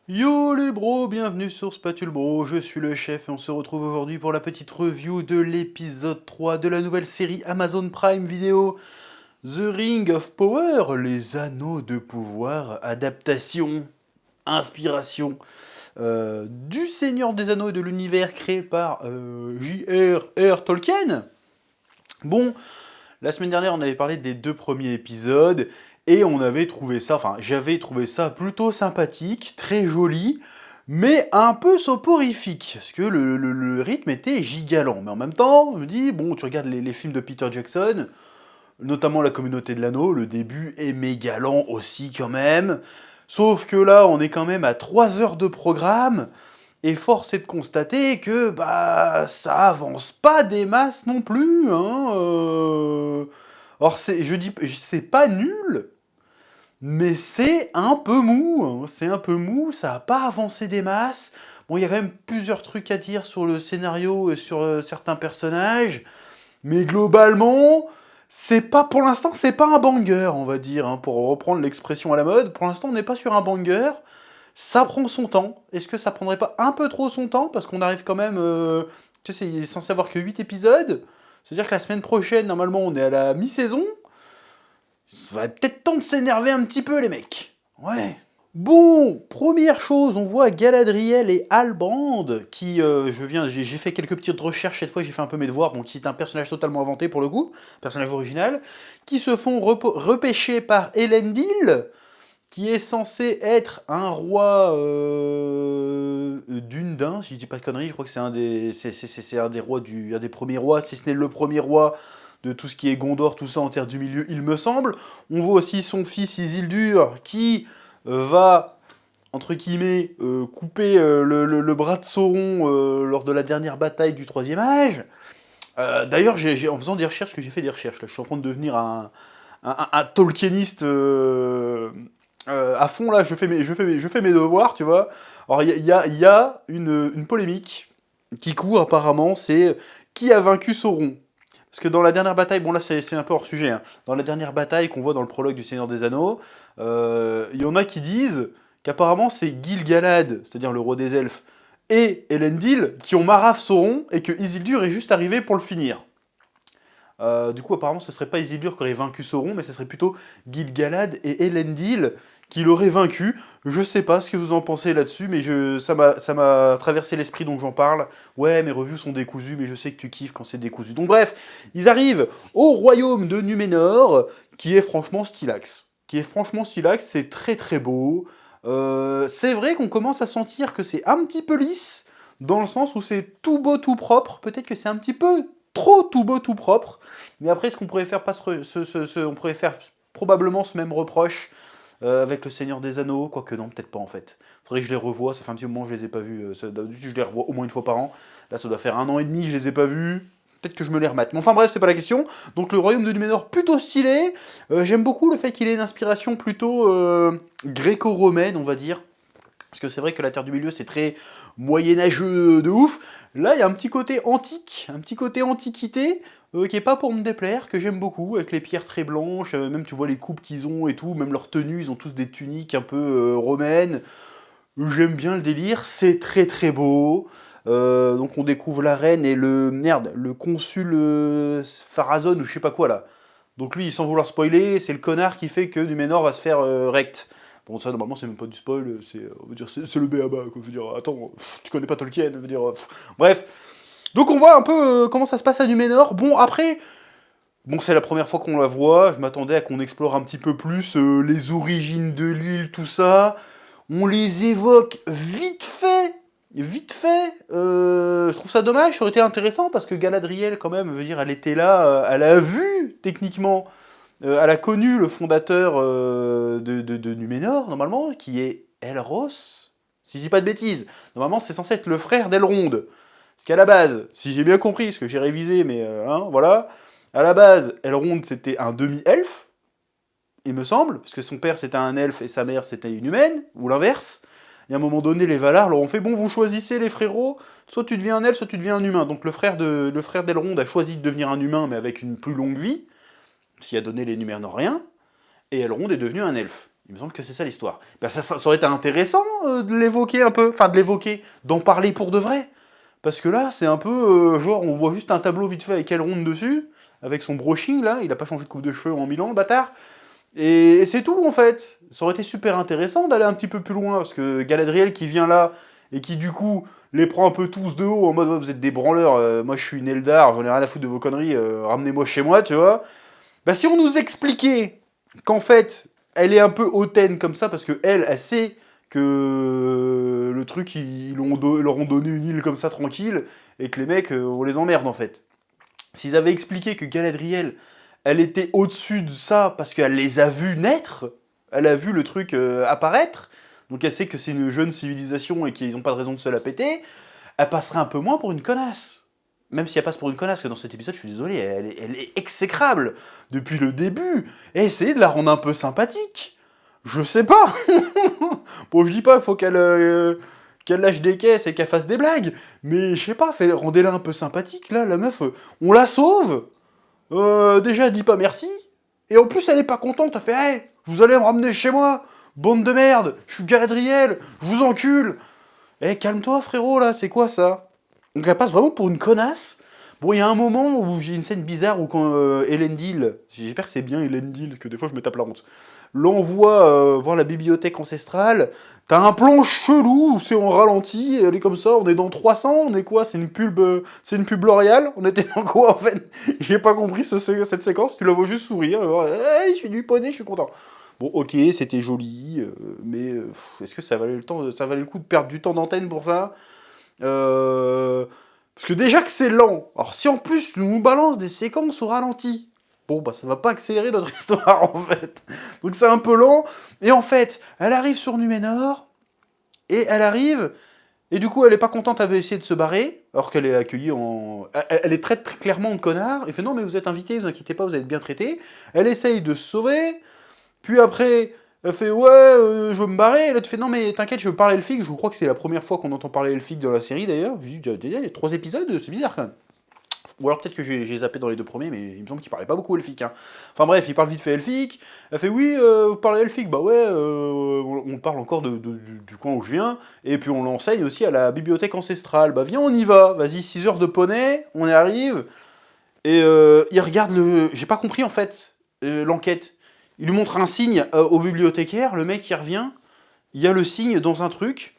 Yo les bros, bienvenue sur Spatule Bro, je suis le chef et on se retrouve aujourd'hui pour la petite review de l'épisode 3 de la nouvelle série Amazon Prime Video The Ring of Power, les anneaux de pouvoir, adaptation, inspiration du Seigneur des Anneaux et de l'univers créé par J.R.R. Tolkien. Bon, la semaine dernière on avait parlé des deux premiers épisodes et on avait trouvé ça, enfin j'avais trouvé ça plutôt sympathique, très joli, mais un peu soporifique, parce que le rythme était gigalant. Mais en même temps, on me dit, bon, tu regardes les films de Peter Jackson, notamment La Communauté de l'Anneau, le début est méga lent aussi quand même, sauf que là on est quand même à 3 heures de programme, et force est de constater que bah ça avance pas des masses non plus, hein. Alors je dis, c'est pas nul, mais c'est un peu mou, hein. C'est un peu mou, ça a pas avancé des masses. Bon, il y a quand même plusieurs trucs à dire sur le scénario et sur certains personnages, mais globalement, c'est pas, pour l'instant, c'est pas un banger, on va dire, hein, pour reprendre l'expression à la mode. Pour l'instant, on n'est pas sur un banger. Ça prend son temps. Est-ce que ça prendrait pas un peu trop son temps? Parce qu'on arrive quand même... tu sais, il est censé avoir que 8 épisodes. C'est-à-dire que la semaine prochaine, normalement, on est à la mi-saison. Ça va peut-être temps de s'énerver un petit peu, les mecs. Ouais. Bon, première chose, on voit Galadriel et Halbrand, qui, j'ai fait quelques petites recherches cette fois, j'ai fait un peu mes devoirs, bon, qui est un personnage totalement inventé pour le coup, personnage original, qui se font repêcher par Elendil, qui est censé être un roi d'Undin, si je dis pas de conneries, je crois que c'est un des rois un des premiers rois, si ce n'est le premier roi de tout ce qui est Gondor, tout ça en Terre du Milieu, il me semble. On voit aussi son fils Isildur, qui va, entre guillemets, couper le bras de Sauron lors de la dernière bataille du Troisième Âge. D'ailleurs, en faisant des recherches, que j'ai fait des recherches, là, je suis en train de devenir un Tolkieniste à fond, là, je fais mes devoirs, tu vois. Alors, il y a une polémique qui court, apparemment, c'est qui a vaincu Sauron. Parce que dans la dernière bataille, bon là c'est un peu hors sujet, hein. Dans la dernière bataille qu'on voit dans le prologue du Seigneur des Anneaux, il y en a qui disent qu'apparemment c'est Gil-galad, c'est-à-dire le roi des elfes, et Elendil qui ont marave Sauron et que Isildur est juste arrivé pour le finir. Du coup, apparemment, ce serait pas Isildur qui aurait vaincu Sauron, mais ce serait plutôt Gil-galad et Elendil qui l'auraient vaincu. Je sais pas ce que vous en pensez là-dessus, mais ça m'a traversé l'esprit, donc j'en parle. Ouais, mes reviews sont décousues, mais je sais que tu kiffes quand c'est décousu. Donc bref, ils arrivent au royaume de Numénor, qui est franchement stylax. C'est très très beau. C'est vrai qu'on commence à sentir que c'est un petit peu lisse, dans le sens où c'est tout beau, tout propre. Peut-être que c'est un petit peu trop tout beau, tout propre. Mais après, ce qu'on pourrait faire, on pourrait faire probablement ce même reproche avec le Seigneur des Anneaux, quoique non, peut-être pas en fait. Faudrait que je les revoie, ça fait un petit moment que je les ai pas vus, d'habitude je les revois au moins une fois par an. Là, ça doit faire 1 an et demi que je les ai pas vus. Peut-être que je me les remette. Mais enfin bref, c'est pas la question. Donc le royaume de Numénor, plutôt stylé. J'aime beaucoup le fait qu'il ait une inspiration plutôt gréco-romaine, on va dire. Parce que c'est vrai que la Terre du Milieu, c'est très moyenâgeux de ouf. Là, il y a un petit côté antique, un petit côté antiquité, qui est pas pour me déplaire, que j'aime beaucoup, avec les pierres très blanches, même tu vois les coupes qu'ils ont et tout, même leurs tenues, ils ont tous des tuniques un peu romaines. J'aime bien le délire, c'est très très beau. Donc on découvre la reine et le consul Pharazôn ou je sais pas quoi là. Donc lui, sans vouloir spoiler, c'est le connard qui fait que Numénor va se faire rect. Bon, ça, normalement, c'est même pas du spoil, on va dire, c'est le b.a.-ba, quoi. Je veux dire, attends, tu connais pas Tolkien, je veux dire, bref. Donc on voit un peu comment ça se passe à Numénor. Bon, après, bon, c'est la première fois qu'on la voit, je m'attendais à qu'on explore un petit peu plus les origines de l'île, tout ça. On les évoque vite fait. Je trouve ça dommage, ça aurait été intéressant, parce que Galadriel, quand même, veut dire, elle était là, elle a vu, techniquement, elle a connu le fondateur de Numénor, normalement, qui est Elros, si je dis pas de bêtises. Normalement, c'est censé être le frère d'Elrond. Parce qu'à la base, si j'ai bien compris, ce que j'ai révisé, mais voilà, à la base, Elrond c'était un demi-elfe, il me semble, parce que son père c'était un elfe et sa mère c'était une humaine, ou l'inverse. Et à un moment donné, les Valar leur ont fait bon, vous choisissez les frérots, soit tu deviens un elfe, soit tu deviens un humain. Donc le frère d'Elrond a choisi de devenir un humain, mais avec une plus longue vie, ce qui a donné les Numériens, et Elrond est devenu un elfe. Il me semble que c'est ça l'histoire. Ben, ça aurait été intéressant de l'évoquer un peu, enfin de l'évoquer, d'en parler pour de vrai. Parce que là, c'est un peu genre, on voit juste un tableau vite fait avec Elrond dessus, avec son brushing là, il a pas changé de coupe de cheveux en 1000 ans, le bâtard. Et c'est tout en fait. Ça aurait été super intéressant d'aller un petit peu plus loin, parce que Galadriel qui vient là, et qui du coup les prend un peu tous de haut, en mode ouais, vous êtes des branleurs, moi je suis une Eldar, j'en ai rien à foutre de vos conneries, ramenez-moi chez moi, tu vois. Bah si on nous expliquait qu'en fait, elle est un peu hautaine comme ça, parce que elle sait que le truc, leur ont donné une île comme ça tranquille, et que les mecs, on les emmerde en fait. S'ils avaient expliqué que Galadriel, elle était au-dessus de ça parce qu'elle les a vus naître, elle a vu le truc apparaître, donc elle sait que c'est une jeune civilisation et qu'ils n'ont pas de raison de se la péter, elle passerait un peu moins pour une connasse. Même si elle passe pour une connasse, que dans cet épisode, je suis désolé, elle est exécrable depuis le début. Et essayez de la rendre un peu sympathique. Je sais pas. Bon, je dis pas, il faut qu'elle lâche des caisses et qu'elle fasse des blagues. Mais je sais pas, rendez-la un peu sympathique, là, la meuf, on la sauve. Déjà, elle dit pas merci. Et en plus, elle est pas contente, elle fait hey, vous allez me ramener chez moi, bande de merde, je suis Galadriel, je vous encule. Eh, calme-toi, frérot, là, c'est quoi ça? Donc elle passe vraiment pour une connasse. Bon, il y a un moment où j'ai une scène bizarre où quand Elendil, j'espère que c'est bien Elendil, que des fois je me tape la honte, l'envoie voir la bibliothèque ancestrale, t'as un plan chelou où c'est en ralenti, elle est comme ça, on est dans 300, on est quoi? C'est une pub L'Oréal? On était dans quoi en fait? J'ai pas compris cette séquence, tu la vois juste sourire, hey, je suis du poney, je suis content. Bon, ok, c'était joli, mais est-ce que ça valait ça valait le coup de perdre du temps d'antenne pour ça? Parce que déjà que c'est lent, alors si en plus tu nous balances des séquences au ralenti, bon bah ça va pas accélérer notre histoire en fait. Donc c'est un peu lent, et en fait, elle arrive sur Numénor, et elle arrive, et du coup elle est pas contente, elle veut essayer de se barrer, alors qu'elle est accueillie en... Elle est très, très clairement en connard, elle fait non mais vous êtes invité, vous inquiétez pas, vous êtes bien traité. Elle essaye de se sauver, puis après, elle fait ouais, je veux me barrer. Et là, tu fais non, mais t'inquiète, je veux parler elfique. Je crois que c'est la première fois qu'on entend parler elfique dans la série d'ailleurs. Je dis, il y a 3 épisodes, c'est bizarre quand même. Ou alors peut-être que j'ai zappé dans les 2 premiers, mais il me semble qu'il parlait pas beaucoup elfique. Hein. Enfin bref, il parle vite fait elfique. Elle fait oui, vous parlez elfique. Bah ouais, on parle encore du coin où je viens. Et puis on l'enseigne aussi à la bibliothèque ancestrale. Bah viens, on y va. Vas-y, 6 heures de poney, on y arrive. Et il regarde le... J'ai pas compris en fait l'enquête. Il lui montre un signe au bibliothécaire, le mec il revient, il y a le signe dans un truc,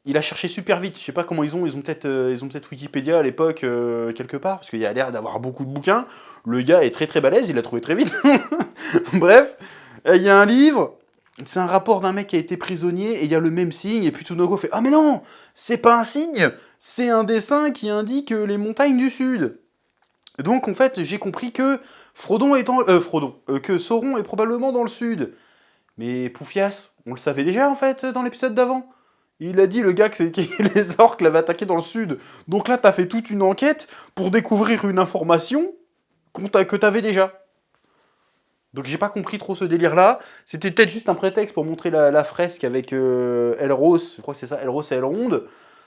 il a cherché super vite, je sais pas comment ils ont peut-être Wikipédia à l'époque quelque part, parce qu'il y a l'air d'avoir beaucoup de bouquins, le gars est très très balèze, il l'a trouvé très vite. Bref, il y a un livre, c'est un rapport d'un mec qui a été prisonnier, et il y a le même signe, et puis tout d'un coup fait « Ah mais non, c'est pas un signe, c'est un dessin qui indique les montagnes du sud !» Donc en fait, j'ai compris que que Sauron est probablement dans le sud. Mais Poufias, on le savait déjà en fait dans l'épisode d'avant. Il a dit le gars que les orques l'avaient attaqué dans le sud. Donc là, t'as fait toute une enquête pour découvrir une information que t'avais déjà. Donc j'ai pas compris trop ce délire-là. C'était peut-être juste un prétexte pour montrer la fresque avec Elros, je crois que c'est ça, Elros et Elrond.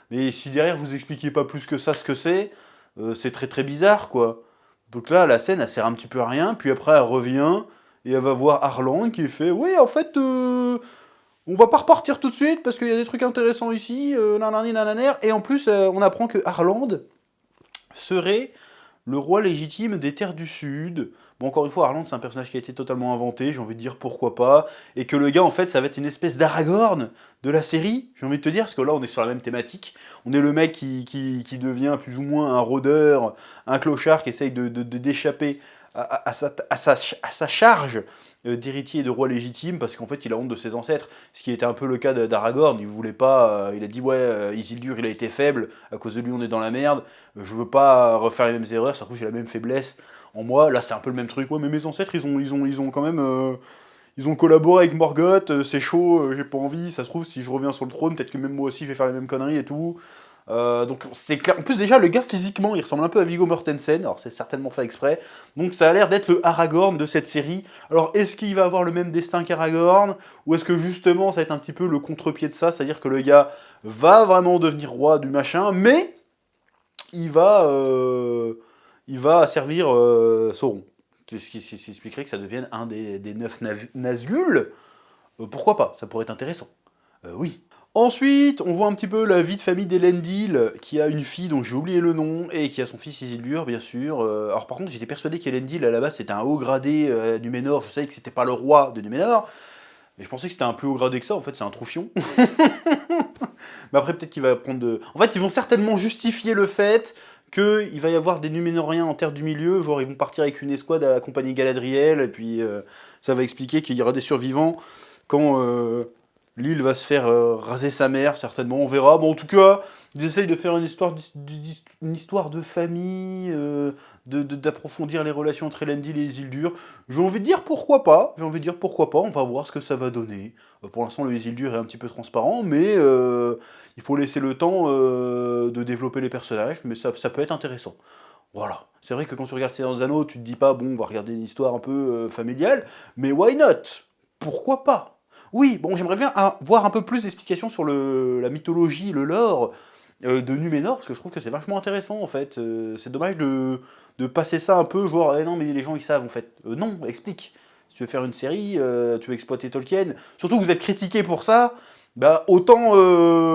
Mais si derrière vous expliquez pas plus que ça ce que c'est très très bizarre quoi. Donc là, la scène elle sert un petit peu à rien, puis après elle revient et elle va voir Arlan qui fait oui en fait on va pas repartir tout de suite parce qu'il y a des trucs intéressants ici, nanani nananer, et en plus on apprend que Arland serait le roi légitime des terres du Sud. Bon, encore une fois, Arland, c'est un personnage qui a été totalement inventé, j'ai envie de dire pourquoi pas, et que le gars, en fait, ça va être une espèce d'Aragorn de la série, j'ai envie de te dire, parce que là, on est sur la même thématique. On est le mec qui devient plus ou moins un rôdeur, un clochard qui essaye d'échapper à sa charge d'héritier et de roi légitime, parce qu'en fait, il a honte de ses ancêtres, ce qui était un peu le cas d'Aragorn. Il voulait pas, il a dit, ouais, Isildur, il a été faible, à cause de lui, on est dans la merde, je veux pas refaire les mêmes erreurs, surtout j'ai la même faiblesse en moi. Là, c'est un peu le même truc. Ouais, mais mes ancêtres, ils ont quand même, ils ont collaboré avec Morgoth. C'est chaud. J'ai pas envie. Ça se trouve, si je reviens sur le trône, peut-être que même moi aussi, je vais faire les mêmes conneries et tout. Donc c'est clair. En plus, déjà, le gars physiquement, il ressemble un peu à Viggo Mortensen. Alors, c'est certainement fait exprès. Donc, ça a l'air d'être le Aragorn de cette série. Alors, est-ce qu'il va avoir le même destin qu'Aragorn, ou est-ce que justement, ça va être un petit peu le contre-pied de ça, c'est-à-dire que le gars va vraiment devenir roi du machin, mais il va, il va servir Sauron. C'est ce qui s'expliquerait que ça devienne un des 9 Nazgûl. Pourquoi pas, ça pourrait être intéressant. Oui. Ensuite, on voit un petit peu la vie de famille d'Elendil, qui a une fille dont j'ai oublié le nom, et qui a son fils Isildur, bien sûr. Alors par contre, j'étais persuadé qu'Elendil, à la base, c'était un haut gradé du Numénor. Je savais que c'était pas le roi de Numénor, mais je pensais que c'était un plus haut gradé que ça. En fait, c'est un troufion. Mais après, peut-être qu'il va prendre de... En fait, ils vont certainement justifier le fait qu'il va y avoir des Numénoriens en Terre du Milieu, genre ils vont partir avec une escouade à la compagnie Galadriel, et puis ça va expliquer qu'il y aura des survivants quand l'île va se faire raser sa mère, certainement, on verra. Bon, en tout cas, ils essayent de faire une histoire de famille, d'approfondir les relations entre Elendil et Isildur. J'ai envie de dire pourquoi pas, on va voir ce que ça va donner. Pour l'instant, le Isildur est un petit peu transparent, mais il faut laisser le temps de développer les personnages, mais ça peut être intéressant. Voilà. C'est vrai que quand tu regardes Seigneur des Anneaux, tu te dis pas, bon, on va regarder une histoire un peu familiale, mais why not? Pourquoi pas? Oui, bon, j'aimerais bien voir un peu plus d'explications sur la mythologie, le lore de Numénor, parce que je trouve que c'est vachement intéressant, en fait. C'est dommage de passer ça un peu, genre, non, mais les gens, ils savent, en fait. Non, explique. Si tu veux faire une série, tu veux exploiter Tolkien, surtout que vous êtes critiqué pour ça, bah, autant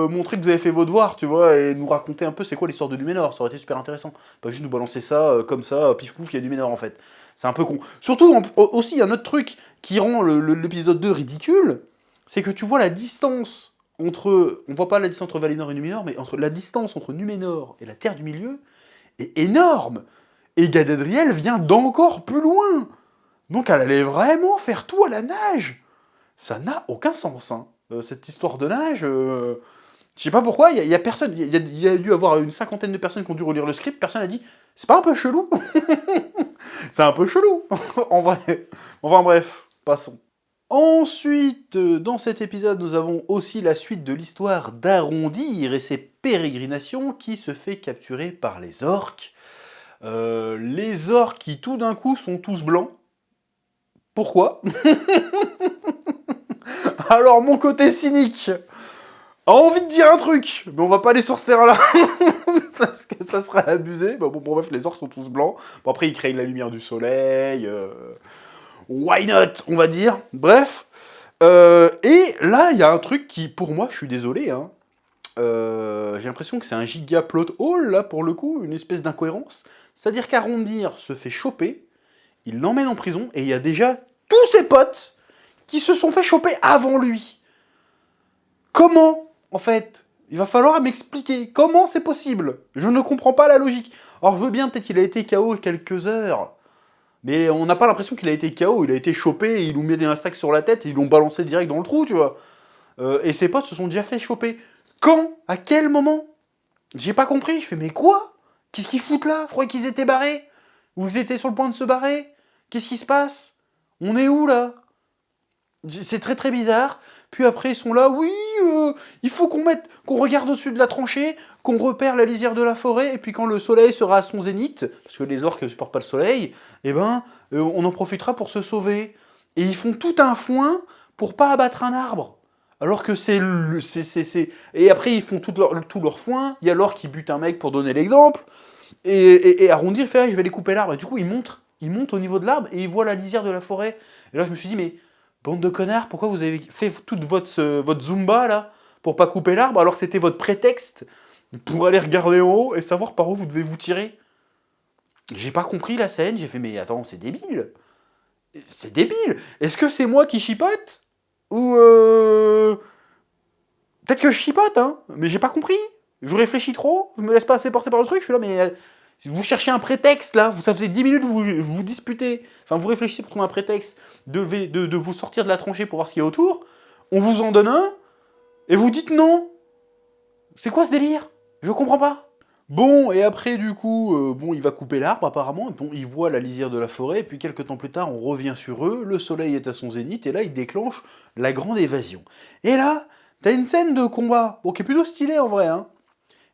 montrer que vous avez fait vos devoirs, tu vois, et nous raconter un peu c'est quoi l'histoire de Numénor, ça aurait été super intéressant. Pas juste nous balancer ça comme ça, pif pouf, il y a Numénor en fait. C'est un peu con. Surtout, aussi, il y a un autre truc qui rend l'épisode 2 ridicule, c'est que tu vois la distance entre... On voit pas la distance entre Valinor et Numénor, mais la distance entre Numénor et la Terre du Milieu est énorme. Et Galadriel vient d'encore plus loin. Donc elle allait vraiment faire tout à la nage. Ça n'a aucun sens, hein. Cette histoire de nage, je sais pas pourquoi, il y a personne, il y a dû avoir une cinquantaine de personnes qui ont dû relire le script, personne n'a dit, c'est pas un peu chelou? C'est un peu chelou, en vrai. Enfin bref, passons. Ensuite, dans cet épisode, nous avons aussi la suite de l'histoire d'Arondir et ses pérégrinations qui se fait capturer par les orques. Les orques qui tout d'un coup sont tous blancs. Pourquoi? Alors mon côté cynique a envie de dire un truc, mais on va pas aller sur ce terrain-là, parce que ça serait abusé. Bon, bref, les orques sont tous blancs. Bon, après, ils créent la lumière du soleil. Why not, on va dire. Bref. Et là, il y a un truc qui, pour moi, je suis désolé, hein, j'ai l'impression que c'est un giga plot hole, là, pour le coup, une espèce d'incohérence. C'est-à-dire qu'Arondir se fait choper, il l'emmène en prison, et il y a déjà tous ses potes qui se sont fait choper avant lui. Comment, en fait? Il va falloir m'expliquer. Comment c'est possible? Je ne comprends pas la logique. Alors je veux bien, peut-être qu'il a été KO quelques heures, mais on n'a pas l'impression qu'il a été KO. Il a été chopé, ils lui ont mis un sac sur la tête et ils l'ont balancé direct dans le trou, tu vois. Et ses potes se sont déjà fait choper. Quand? À quel moment? J'ai pas compris. Je fais, mais quoi? Qu'est-ce qu'ils foutent là? Je croyais qu'ils étaient barrés. Ou ils étaient sur le point de se barrer. Qu'est-ce qui se passe? On est où, là? C'est très très bizarre. Puis après, ils sont là, oui, il faut qu'on regarde au-dessus de la tranchée, qu'on repère la lisière de la forêt, et puis quand le soleil sera à son zénith, parce que les orques ne supportent pas le soleil, eh ben, on en profitera pour se sauver. Et ils font tout un foin pour pas abattre un arbre. Alors que c'est... Et après, ils font tout leur foin, il y a l'orque qui bute un mec pour donner l'exemple, et Arrondir, il fait, ah, je vais aller couper l'arbre. Et du coup, il monte au niveau de l'arbre, et il voit la lisière de la forêt. Et là, je me suis dit, mais... Bande de connards, pourquoi vous avez fait toute votre Zumba, là, pour pas couper l'arbre, alors que c'était votre prétexte pour aller regarder en haut et savoir par où vous devez vous tirer? J'ai pas compris la scène, j'ai fait, mais attends, c'est débile. C'est débile. Est-ce que c'est moi qui chipote? Ou peut-être que je chipote, hein, mais j'ai pas compris. Je réfléchis trop, je me laisse pas assez porter par le truc, je suis là, mais... Si vous cherchez un prétexte, là, ça faisait 10 minutes que vous disputez, enfin vous réfléchissez pour trouver un prétexte de vous sortir de la tranchée pour voir ce qu'il y a autour, on vous en donne un, et vous dites non. C'est quoi ce délire? Je comprends pas. Bon, et après, du coup, bon, il va couper l'arbre, apparemment, et bon, il voit la lisière de la forêt, et puis quelques temps plus tard, on revient sur eux, le soleil est à son zénith, et là, il déclenche la grande évasion. Et là, t'as une scène de combat, bon, qui est plutôt stylée, en vrai, hein.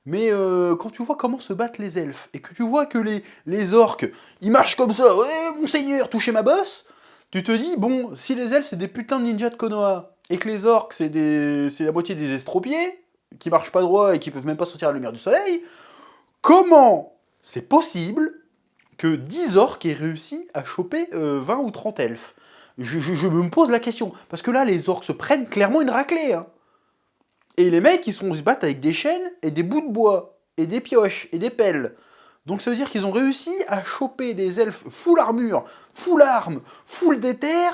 Mais quand tu vois comment se battent les elfes, et que tu vois que les orques, ils marchent comme ça, ouais, monseigneur, touchez ma bosse, tu te dis, bon, si les elfes c'est des putains de ninjas de Konoha, et que les orques c'est la moitié des estropiés, qui marchent pas droit et qui peuvent même pas sortir à la lumière du soleil, comment c'est possible que 10 orques aient réussi à choper 20 ou 30 elfes? Je me pose la question. Parce que là, les orques se prennent clairement une raclée. Hein. Et les mecs, se battent avec des chaînes et des bouts de bois, et des pioches, et des pelles. Donc ça veut dire qu'ils ont réussi à choper des elfes full armure, full armes, full déter,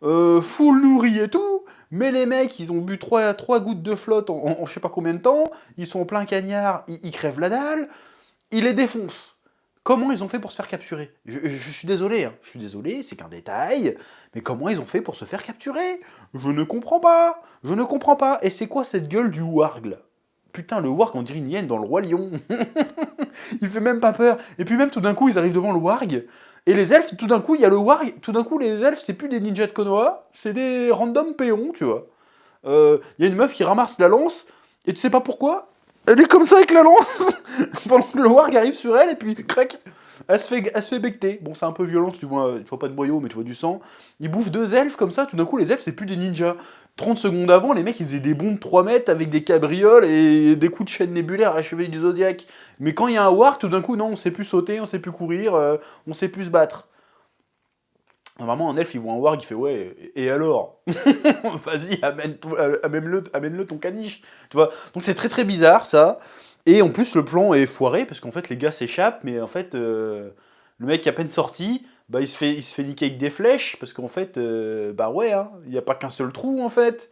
full nourri et tout. Mais les mecs, ils ont bu 3 gouttes de flotte en je sais pas combien de temps. Ils sont en plein cagnard, ils crèvent la dalle. Ils les défoncent. Comment ils ont fait pour se faire capturer? Je suis désolé, hein. Je suis désolé, c'est qu'un détail, mais comment ils ont fait pour se faire capturer? Je ne comprends pas, je ne comprends pas. Et c'est quoi cette gueule du warg, là? Putain, le warg, on dirait une hyène dans le Roi Lion. Il fait même pas peur. Et puis même, tout d'un coup, ils arrivent devant le warg, et les elfes, tout d'un coup, il y a le warg, tout d'un coup, les elfes, c'est plus des ninjas de Konoha, c'est des random péons, tu vois. Il y a une meuf qui ramasse la lance, et tu sais pas pourquoi, elle est comme ça avec la lance pendant que le warg arrive sur elle et puis crac, elle se fait becter. Bon, c'est un peu violent, tu vois pas de boyau mais tu vois du sang. Il bouffe 2 elfes comme ça, tout d'un coup les elfes c'est plus des ninjas. 30 secondes avant, les mecs ils faisaient des bonds de 3 mètres avec des cabrioles et des coups de chaîne nébulaire à la cheville du zodiaque. Mais quand il y a un warg, tout d'un coup non, on sait plus sauter, on sait plus courir, on sait plus se battre. Normalement, un elfe, il voit un warg, il fait ouais, et alors? Vas-y, amène-le ton caniche. Tu vois? Donc c'est très très bizarre ça. Et en plus, le plan est foiré parce qu'en fait, les gars s'échappent, mais en fait, le mec à peine sorti, bah il se fait niquer avec des flèches parce qu'en fait, bah ouais, hein, il n'y a pas qu'un seul trou en fait.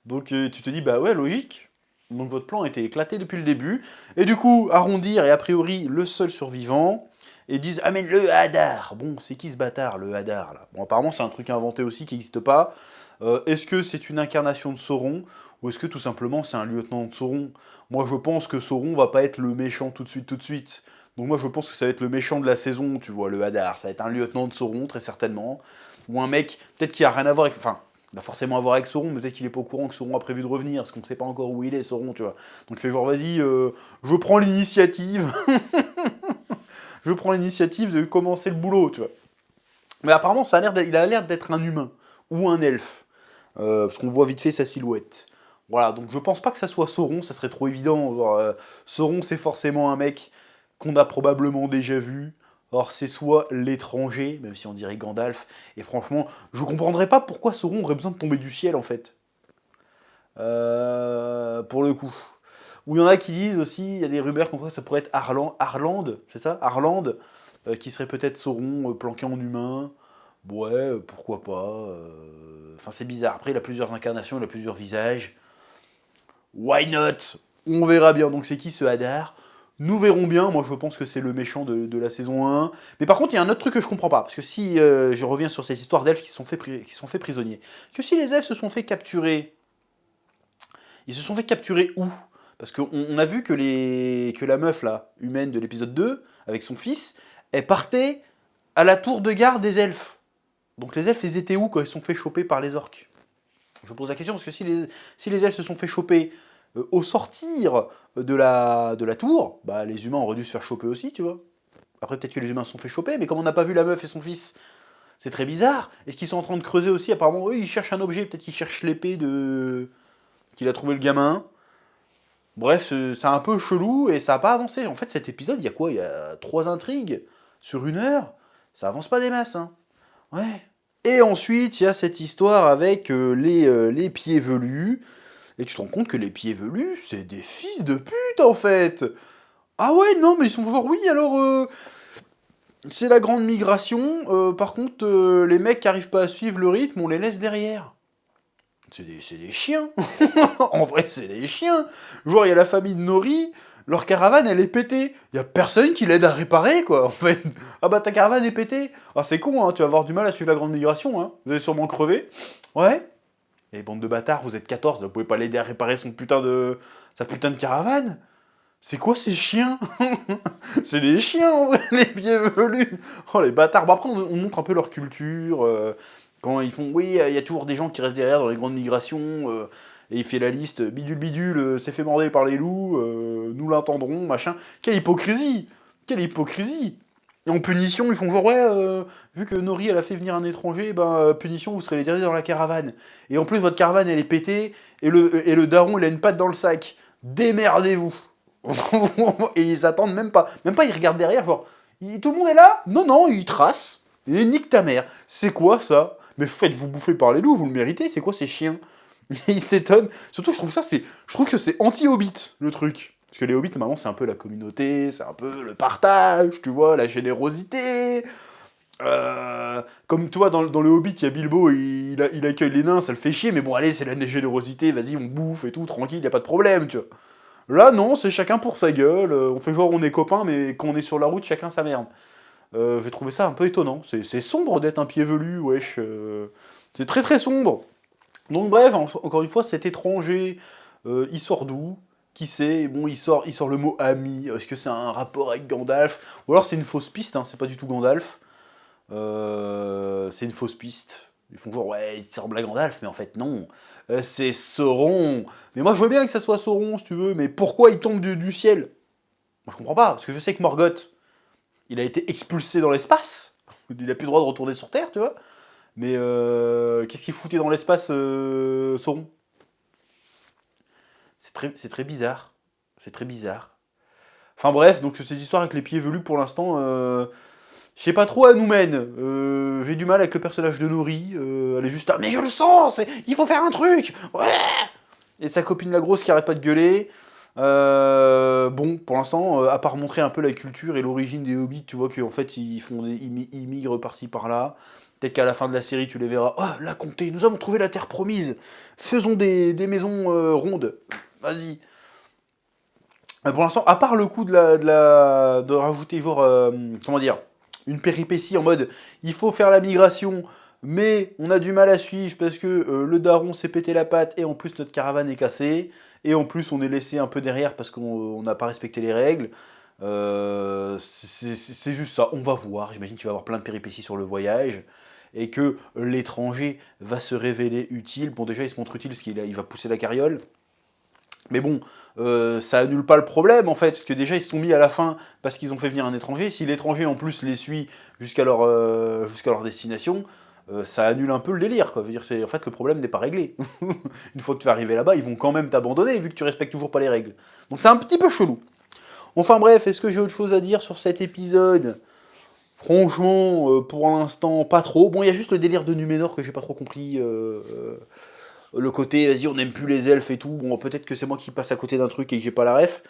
Donc tu te dis bah ouais, logique. Donc votre plan était éclaté depuis le début. Et du coup, arrondir et a priori le seul survivant. Et disent amène le Hadar. Bon, c'est qui ce bâtard, le Hadar là? Bon, apparemment, c'est un truc inventé aussi qui n'existe pas. Est-ce que c'est une incarnation de Sauron? Ou est-ce que tout simplement c'est un lieutenant de Sauron? Moi, je pense que Sauron va pas être le méchant tout de suite, tout de suite. Donc, moi, je pense que ça va être le méchant de la saison, tu vois, le Hadar. Ça va être un lieutenant de Sauron, très certainement. Ou un mec, peut-être qui a rien à voir avec. Enfin, il va forcément à voir avec Sauron, mais peut-être qu'il est pas au courant que Sauron a prévu de revenir, parce qu'on ne sait pas encore où il est, Sauron, tu vois. Donc, il fait genre, vas-y, je prends l'initiative. Je prends l'initiative de commencer le boulot, tu vois. Mais apparemment, il a l'air d'être un humain, ou un elfe, parce qu'on voit vite fait sa silhouette. Voilà, donc je pense pas que ça soit Sauron, ça serait trop évident. Genre, Sauron, c'est forcément un mec qu'on a probablement déjà vu. Or, c'est soit l'étranger, même si on dirait Gandalf, et franchement, je comprendrais pas pourquoi Sauron aurait besoin de tomber du ciel, en fait. Pour le coup. Ou il y en a qui disent aussi, il y a des rumeurs comme quoi ça pourrait être Arland, c'est ça? Arland, qui serait peut-être Sauron planqué en humain. Ouais, pourquoi pas. Enfin, c'est bizarre. Après, il a plusieurs incarnations, il a plusieurs visages. Why not? On verra bien. Donc, c'est qui ce Hadar? Nous verrons bien. Moi, je pense que c'est le méchant de la saison 1. Mais par contre, il y a un autre truc que je comprends pas. Parce que si je reviens sur cette histoire d'elfes qui sont fait prisonniers, que si les elfes se sont fait capturer, ils se sont fait capturer où? Parce qu'on a vu que la meuf, là, humaine de l'épisode 2, avec son fils, elle partait à la tour de garde des elfes. Donc les elfes, ils étaient où quand ils se sont fait choper par les orques? Je pose la question, parce que si les elfes se sont fait choper au sortir de la tour, bah les humains auraient dû se faire choper aussi, tu vois. Après, peut-être que les humains se sont fait choper, mais comme on n'a pas vu la meuf et son fils, c'est très bizarre. Est-ce qu'ils sont en train de creuser aussi? Apparemment, eux, ils cherchent un objet, peut-être qu'ils cherchent l'épée qu'il a trouvé le gamin. Bref, c'est un peu chelou et ça n'a pas avancé. En fait, cet épisode, il y a quoi? Il y a 3 intrigues sur 1 heure. Ça avance pas des masses, hein. Ouais. Et ensuite, il y a cette histoire avec les pieds velus. Et tu te rends compte que les pieds velus, c'est des fils de pute, en fait. Ah ouais, non, mais ils sont genre, oui, alors, c'est la grande migration. Par contre, les mecs qui arrivent pas à suivre le rythme, on les laisse derrière. C'est des chiens. En vrai, c'est des chiens. Genre, il y a la famille de Nori, leur caravane, elle est pétée. Il y a personne qui l'aide à réparer, quoi, en fait. Ah bah, ta caravane est pétée. Ah, c'est con, hein, tu vas avoir du mal à suivre la grande migration, hein. Vous allez sûrement crever. Ouais. Et bande de bâtards, vous êtes 14, vous pouvez pas l'aider à réparer sa putain de caravane. C'est quoi ces chiens? C'est des chiens, en vrai, les pieds velus. Oh, les bâtards. Bon, après, on montre un peu leur culture. Quand ils font, oui, il y a toujours des gens qui restent derrière dans les grandes migrations, et il fait la liste, bidule bidule, s'est fait morder par les loups, nous l'entendrons, machin. Quelle hypocrisie! Quelle hypocrisie! Et en punition, ils font genre, ouais, vu que Nori, elle a fait venir un étranger, ben, punition, vous serez les derniers dans la caravane. Et en plus, votre caravane, elle est pétée, et le daron, il a une patte dans le sac. Démerdez-vous! Et ils attendent même pas. Même pas, ils regardent derrière, genre, tout le monde est là? Non, non, ils tracent. Et nique ta mère. C'est quoi ça? Mais faites-vous bouffer par les loups, vous le méritez, c'est quoi ces chiens? Il s'étonne. Surtout, je trouve que c'est anti-Hobbit, le truc. Parce que les Hobbits, normalement, c'est un peu la communauté, c'est un peu le partage, tu vois, la générosité. Comme tu vois, dans le Hobbit, il y a Bilbo, il accueille les nains, ça le fait chier, mais bon, allez, c'est la générosité, vas-y, on bouffe et tout, tranquille, y a pas de problème, tu vois. Là, non, c'est chacun pour sa gueule, on fait genre on est copains, mais quand on est sur la route, chacun sa merde. J'ai trouvé ça un peu étonnant. C'est sombre d'être un pied velu, wesh. C'est très très sombre. Donc bref, encore une fois, cet étranger, il sort d'où? Qui sait? Bon, il sort le mot ami. Est-ce que c'est un rapport avec Gandalf? Ou alors c'est une fausse piste, hein, c'est pas du tout Gandalf. C'est une fausse piste. Ils font genre, ouais, il ressemble à Gandalf, mais en fait, non. C'est Sauron. Mais moi, je veux bien que ça soit Sauron, si tu veux, mais pourquoi il tombe du ciel? Moi, je comprends pas, parce que je sais que Morgoth, il a été expulsé dans l'espace. Il a plus le droit de retourner sur Terre, tu vois. Mais qu'est-ce qu'il foutait dans l'espace, Sauron? C'est très bizarre. C'est très bizarre. Enfin bref, donc cette histoire avec les pieds velus, pour l'instant, je sais pas trop où elle nous mène. J'ai du mal avec le personnage de Nori. Elle est juste là, mais je le sens, il faut faire un truc. Ouais. Et sa copine la grosse qui arrête pas de gueuler. Bon, pour l'instant, à part montrer un peu la culture et l'origine des hobbits, tu vois qu'en fait ils migrent par-ci par-là. Peut-être qu'à la fin de la série, tu les verras. Oh, la comté, nous avons trouvé la terre promise. Faisons des maisons rondes. Vas-y. Pour l'instant, à part le coup de rajouter genre, comment dire, une péripétie en mode, il faut faire la migration, mais on a du mal à suivre parce que le daron s'est pété la patte et en plus notre caravane est cassée, et en plus on est laissé un peu derrière parce qu'on n'a pas respecté les règles. C'est juste ça, on va voir, j'imagine qu'il va y avoir plein de péripéties sur le voyage, et que l'étranger va se révéler utile. Bon, déjà il se montre utile parce qu'il va pousser la carriole. Mais bon, ça annule pas le problème en fait, parce que déjà ils se sont mis à la fin parce qu'ils ont fait venir un étranger. Si l'étranger en plus les suit jusqu'à leur destination, ça annule un peu le délire, quoi. Je veux dire, en fait le problème n'est pas réglé. Une fois que tu vas arriver là-bas, ils vont quand même t'abandonner vu que tu respectes toujours pas les règles. Donc c'est un petit peu chelou. Enfin bref, est-ce que j'ai autre chose à dire sur cet épisode? Franchement, pour l'instant, pas trop. Bon, il y a juste le délire de Numénor que j'ai pas trop compris. Le côté, vas-y, on n'aime plus les elfes et tout. Bon, peut-être que c'est moi qui passe à côté d'un truc et que j'ai pas la ref.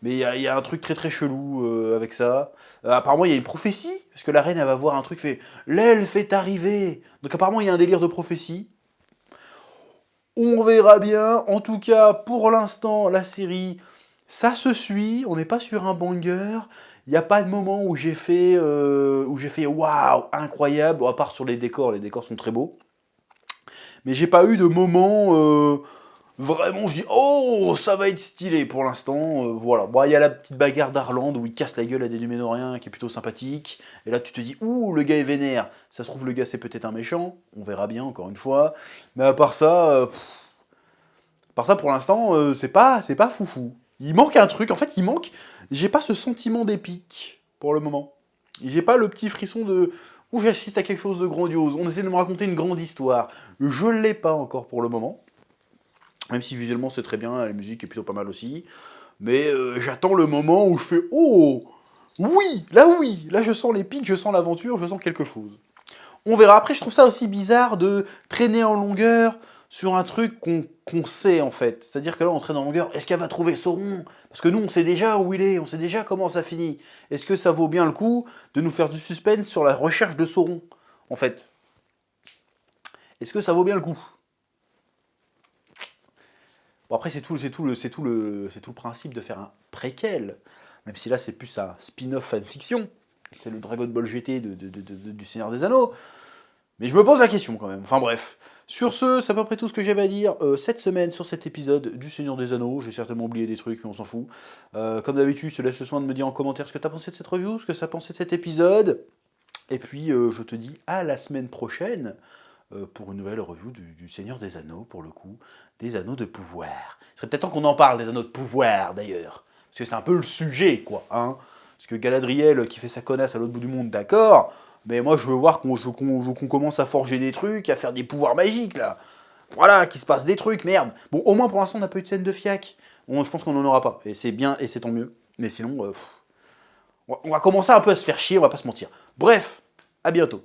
Mais il y a un truc très très chelou avec ça. Apparemment, il y a une prophétie. Parce que la reine, elle va voir un truc, fait l'elfe est arrivé. Donc apparemment, il y a un délire de prophétie. On verra bien. En tout cas, pour l'instant, la série, ça se suit. On n'est pas sur un banger. Il n'y a pas de moment où j'ai fait waouh, incroyable. Bon, à part sur les décors sont très beaux. Mais j'ai pas eu de moment vraiment, je dis oh, ça va être stylé pour l'instant. Voilà. Bon, il y a la petite bagarre d'Arland où il casse la gueule à des Numénoriens qui est plutôt sympathique. Et là, tu te dis ouh, le gars est vénère. Ça se trouve, le gars c'est peut-être un méchant. On verra bien, encore une fois. Mais à part ça, pour l'instant, c'est pas foufou. Il manque un truc. En fait, j'ai pas ce sentiment d'épique pour le moment. J'ai pas le petit frisson de où j'assiste à quelque chose de grandiose. On essaie de me raconter une grande histoire. Je l'ai pas encore pour le moment. Même si visuellement c'est très bien, la musique est plutôt pas mal aussi. Mais j'attends le moment où je fais oh oui, là je sens les pics, je sens l'aventure, je sens quelque chose. On verra. Après, je trouve ça aussi bizarre de traîner en longueur sur un truc qu'on sait en fait. C'est-à-dire que là, on traîne en longueur. Est-ce qu'elle va trouver Sauron? Parce que nous, on sait déjà où il est, on sait déjà comment ça finit. Est-ce que ça vaut bien le coup de nous faire du suspense sur la recherche de Sauron, en fait? Est-ce que ça vaut bien le coup? Bon, après, c'est tout le principe de faire un préquel. Même si là, c'est plus un spin-off fanfiction. C'est le Dragon Ball GT du Seigneur des Anneaux. Mais je me pose la question quand même. Enfin bref. Sur ce, c'est à peu près tout ce que j'avais à dire cette semaine sur cet épisode du Seigneur des Anneaux. J'ai certainement oublié des trucs, mais on s'en fout. Comme d'habitude, je te laisse le soin de me dire en commentaire ce que tu as pensé de cette review, ce que ça a pensé de cet épisode. Et puis, je te dis à la semaine prochaine pour une nouvelle review du Seigneur des Anneaux, pour le coup. Des anneaux de pouvoir. Il serait peut-être temps qu'on en parle, des anneaux de pouvoir, d'ailleurs. Parce que c'est un peu le sujet, quoi. Hein. Parce que Galadriel, qui fait sa connasse à l'autre bout du monde, d'accord. Mais moi, je veux voir qu'on commence à forger des trucs, à faire des pouvoirs magiques, là. Voilà, qu'il se passe des trucs, merde. Bon, au moins, pour l'instant, on n'a pas eu de scène de fiac. Je pense qu'on n'en aura pas. Et c'est bien, et c'est tant mieux. Mais sinon, on va commencer un peu à se faire chier, on va pas se mentir. Bref, à bientôt.